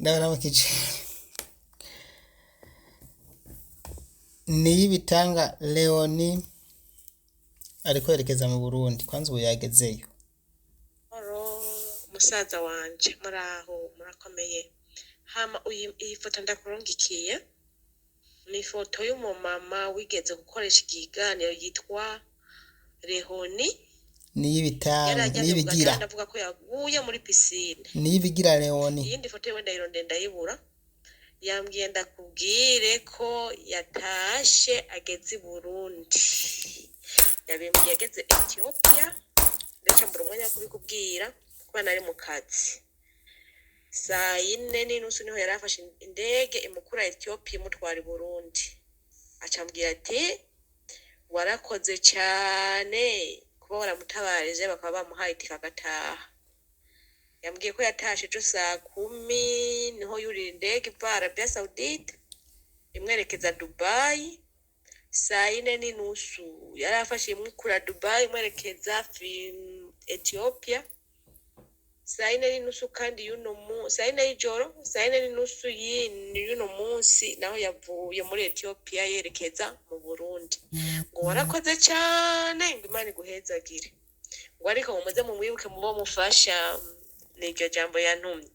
ndabaramukije Niyibitanga Leoni ariko yerekeza mu Burundi kwanza ubu yagezeyo. Oro musaza wanje muraho murakomeye hama iyi foto ndakurungikiye ni ifoto y'umumama wigeze gukoresha ikiganiro yitwa Rehoni Niyibigira avuga ko yaguye muri pisine. Niyibigira Leoni Iyindi foto yewe ndayironde ndayibura yambwiye ndakubwire ko yatashe ageze i Burundi yabimbwiye ageze Ethiopia ndetse mbura umwanya wo kubikubwira kuba nari mu kazi. Saa 4:30 niho yari afashe indege imukura Ethiopia imutwara i Burundi. Acambwira ati warakoze cyane kuba waramutabarije bakaba bamuhaye itike agataha. Yambwiye ko yatashe ejo saa 10 niho yurira indege iva Arabia Saudite imwerekeza Dubai. Saa 4:30 yari afashe imukura Dubai imwerekeza Ethiopia. Saa 4:30 kandi saa 4 y'ijoro, saa 4:30 y'uno munsi naho yavuye muri Ethiopia yerekeza mu Burundi. Ngo warakoze cyane ngo Imana iguhezagire. Ngo ariko muze mumwibuke mubo mufasha n'iryo jambo yantumye.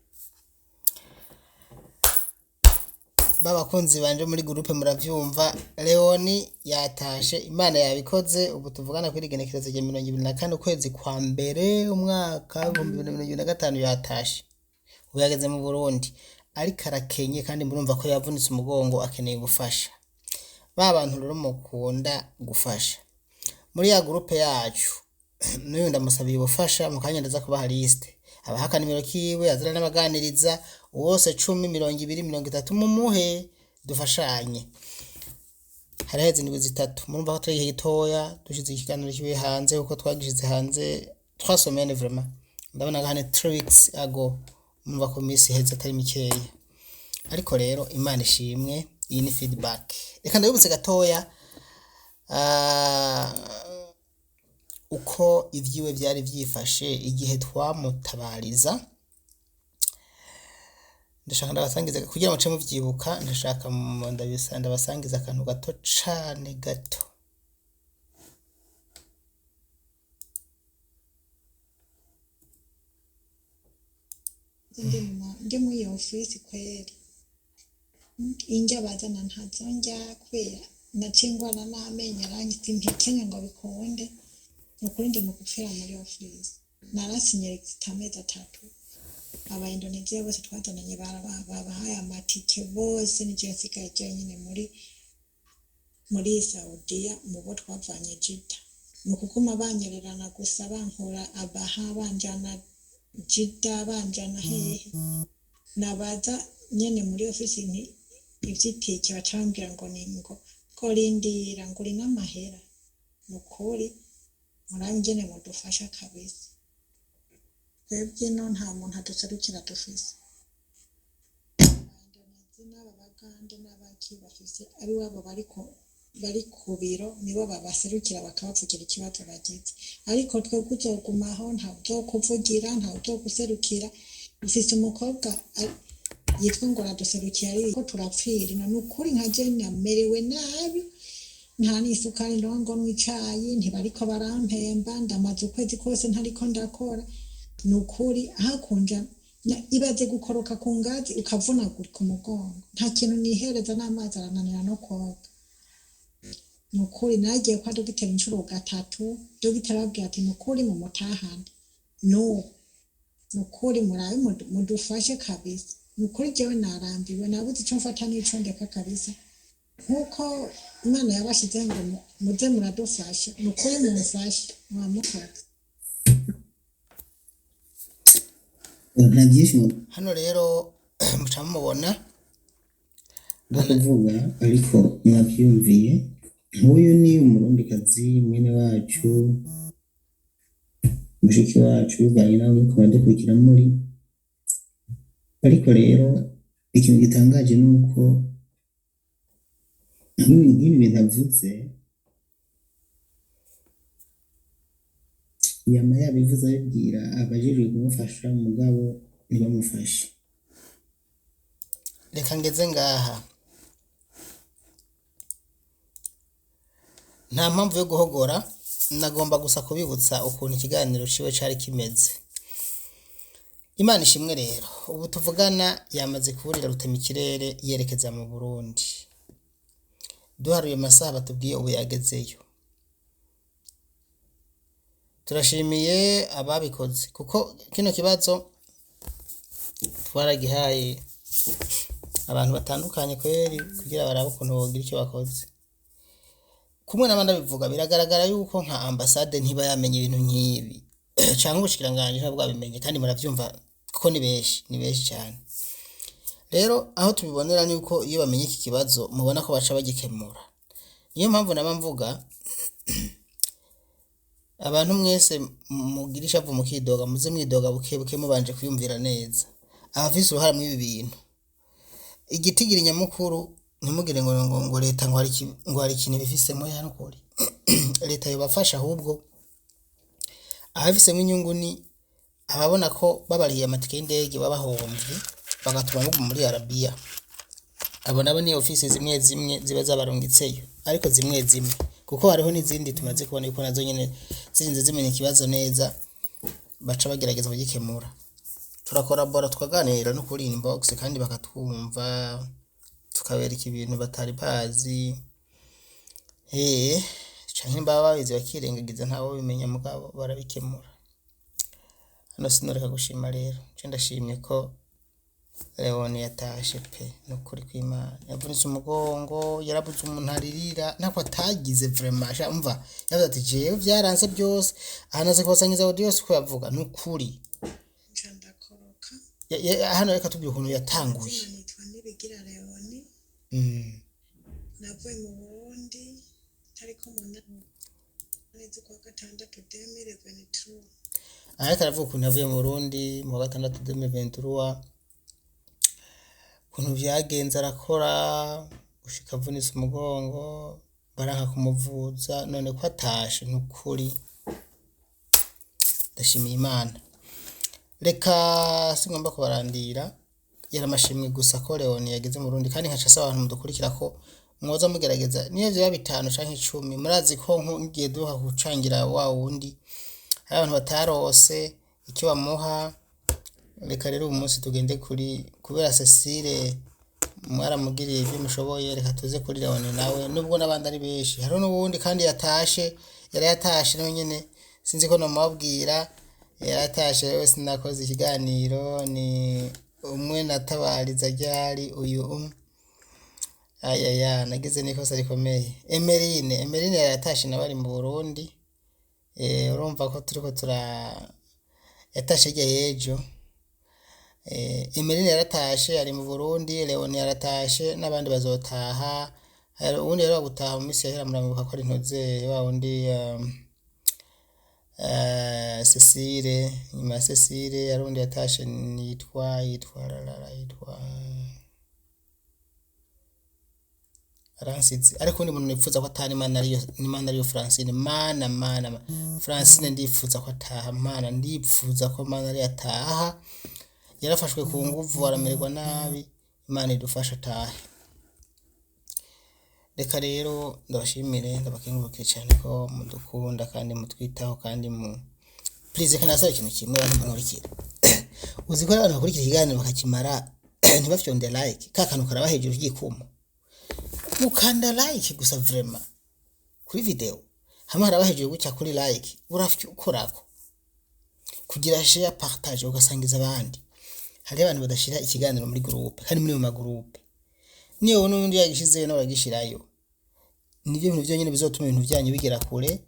babakunzi banje muri groupe muravyumva Leoni yatashe Imana yabikoze ubu tuvugana kuri igenekerezo rya 24 ukwezi kwa mbere umwaka 2025 yatashe ubu yageze mu Burundi ariko arakenye kandi murumva ko yavunitse umugongo akeneye gufasha bantu rero mukunda gufasha muri ya groupe yacu n'uyu ndamusabiye ubufasha mukanya ndaza kubaha liste abahaka nimero kiwe azira n'abaganiriza wose 10 20 30 mumuhe dufashanye haraheze indwi zitatu murumva ko turi hitoya dushize ikiganiro kiwe hanze uko twagishize hanze 3 semaines vraiment ndabona gahane 3 weeks ago murumva ko misi heze atari mikeya ariko rero Imana ishimwe iyi ni feedback reka ndabibutse gatoya uko ivyiwe byari vyifashe igihe twamutabariza ndashaka ndabasangiza kugira ngo mu vyibuka ndashaka ndabasangiza akantu gato cane gato ndi muri iyo ofisi kweri injya bazana ntazonjya kubera nacingwana n'amenyo arangitse ntikenye ngo bikunde nukuri ndi mu gupfira muri ofisi narasinyere amezi 3 aba Indonesia bose twazananye babahaye amatike bose nije nsigaye nyine muri Saudiya mu bo twavanye Jeddah mu kuguma banyererana gusa bankura abaha banjana Jeddah banjana hehe nabaza nyene muri ofisi ni ivyitike bacambira ngo ningo ko rindira ngo uri n'amahera nukuri murangene mudufasha kabisa twebwe no nta muntu aduserukira dufise n'abagande n'abaki bafise ari wabo bari ku biro nibo babaserukira bakabavugira ikibazo bagize ariko twebwe uzogumaho nta byo kuvugira nta byo guserukira ufise umukobwa yitwa ngo araduserukira ariko turapfira nukuri nka je namerewe nabi nta n'isukari ndongo n'icayi ntibariko barampemba ndamaze ukwezi kose ntariko ndakora nukuri hakunja ibaze gukoroka ku ngazi ukavunagurika umugongo nta kintu nihereza n'amazi arananira no koga nukuri nagiye kwa dogiteri inshuro 3 dogiteri ababwira ati nukuri mu mutahane nukuri murabe mudufashe kabisa nukuri jewe narambiwe nabuze ico mfata n'ico ndeka kabisa nkuko Imana yabashize ngo muze muradufasha nukuri mumfashe mwamukaze hano rero muca mubona ndakuvuga ariko mwabyumviye nk'uyu ni umurundikazi mwene wacu mushiki wacu banye nawe ko badukurikira muri ariko rero ikintu gitangaje nuko nk'ibi bintu avuze yama yabivuze abibwira abajejwe kumufasha mugabo ntibamufashe reka ngeze ngaha nta mpamvu yo guhogora, nagomba gusa kubibutsa ukuntu ikiganiro ciwe cari kimeze. Imana ishimwe rero, ubu tuvugana yamaze kuburira rutema ikirere yerekeza mu Burundi. Duharuye amasaha batubwiye ubu yagezeyo. Turashimiye ababikoze kuko kino kibazo twaragihaye abantu batandukanye kweri kugira barabe ukuntu bogira icyo bakoze. Kumwe n'abandi bivuga biragaragara yuko nka ambasade ntiba yamenye ibintu nk'ibi cyangwa ubushikiranganje ntabwo bwabimenye, kandi muravyumva kuko ni benshi cyane. Rero aho tubibonera ni uko iyo bamenye iki kibazo mubona ko baca bagikemura. Niyo mpamvu naba mvuga abantu mwese mugira ishavu mukidoga, muze mwidoga bukebuke mubanje kwiyumvira neza abafise uruhara mw'ibi bintu. Igitigira nyamukuru ntimugire ngo leta ngo hari ikintu bifisemo ya nukuri. Leta yobafasha, ahubwo abafisemo inyungu ni ababona ko babariye amatike y'indege babahomvye bagatuma muguma muri Arabia. Abo nabo ni ofisi zimwe ziba zabarungitseyo, ariko zimwe kuko hariho n'izindi tumaze kubona yuko nazo nyene zirinze zimenya ikibazo neza baca bagerageza kugikemura. Turakorabora tukaganira no kuri inbox kandi bakatwumva tukabereka ibintu batari bazi, canke baba babizi bakirengagiza ntawo bimenya mugabo barabikemura. Hano sinoreka gushima rero, nce ndashimye ko Leon yatashe pe nukuri kw'Imana. Yavunitse umugongo, yarabuze umuntu aririra, nako atagize vraiment umva yavuze ati jewe vyaranse byose, ahanaze kubasangiza audio yose ko yavuga nukuri. Ndakoroka Hano reka tubye ukuntu yatanguye. nitwa Nibigira Leoni, navuye mu Burundi ariko nezi kwa gatandatu 2023. Ariko aravuga ukuntu yavuye mu Burundi mu wa gatandatu 2023, ukuntu vyagenze arakora gushika avunitse umugongo baranka kumuvuza, none ko atashe nukuri ndashimiye Imana. Reka singomba kubarandira, yaramashimwe gusa ko Leon yageze mu Burundi, kandi nkaca asaba abantu mudukurikira ko mwoza mugerageza niyo vya 5 canke 10. Murazi ko ngiye duha gucangira wa wundi hari abantu batarose icyo bamuha. Reka rero umunsi tugende kuri kubera Cecile mwaramugiriye ibyo mushoboye, reka tuze kuri Leon nawe, nubwo nabandi ari benshi. Hari n'ubundi kandi yatashe, yari yatashe nawe nyene sinzi ko nomabwira, yaratashe rero sinakoze ikiganiro. Ni umwe natabariza ryari uyu nagize nikosa rikomeye. Emeline yaratashe nabari mu Burundi. Urumva ko turiko yatashe yejo. Emeline yaratashe ari mu Burundi, Leon yaratashe n'abandi bazotaha. Ubundi rero gutaha mu misi yahera muramuka ko ari ntoze wa wundi Cecile. Nyuma Cecile yarundi yatashe yitwa Aransizi, ariko ni muntu nifuza ko atari Imana ariyo Francine. Mana Francine ndifuza ko ataha, Mana ndifuza ko Mana ari ataha. Yarafashwe ku nguvu aramererwa nabi, Imana idufasha atahe. Reka rero ndabashimire ndabakengurukiye cyane ko mudukunda kandi mutwitaho kandi please kana saba ikintu kimwe abantu bankurikira. Uzi ko abantu bakurikira ikiganiro bakakimara ntibafyonde like kakanu karaba hejuru y'ikumo, mukanda like gusa vraiment kuri video hamwe haraba hejuru gucya kuri like urafye ukorako kugira share partage ugasangiza abandi. Hari abantu badashira ikiganiro muri groupe kandi muri mu magroupe, niyo n'undi yagishizeyo n'abagishirayo. Nibyo bintu byonyine bizotuma ibintu byanyu bigera kure,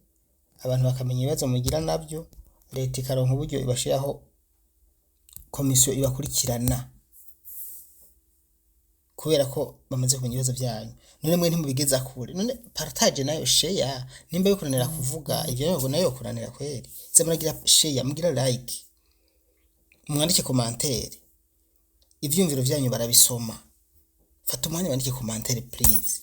abantu bakamenya ibibazo mugira nabyo, leta ikaronka uburyo ibashiraho komisiyo ibakurikirana kubera ko bamaze kumenya ibibazo byanyu. None mwe ntimubigeza kure, none partage nayo share nimba yokunanira kuvuga ibyo yego nayo kunanira kweri, ze muragira share mugira like mwandike commentaire, ivyumviro byanyu barabisoma. Fata umwanya wandike commentaire please.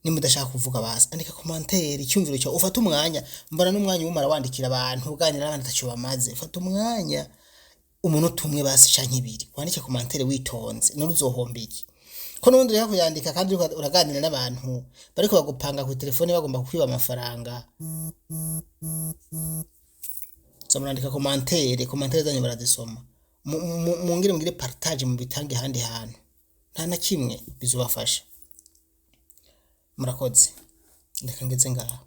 Nimudashaka kuvuga basi andika commentaire icyumviro cyo ufata umwanya, mbara n'umwanya umara wandikira abantu uganira n'abandi tacho bamaze. Fata umwanya umunota umwe basi canke ibiri wandike komantere witonze nuruzohomba iki ko nubundi rero kuyandika kandi uraganira n'abantu bariko bagupanga ku telefone bagomba kukwiba amafaranga zamurandika komantere zanyu barazisoma mungire partage mu bitange handi hantu nta na kimwe bizubafasha murakoze ndeka ngeze ngaha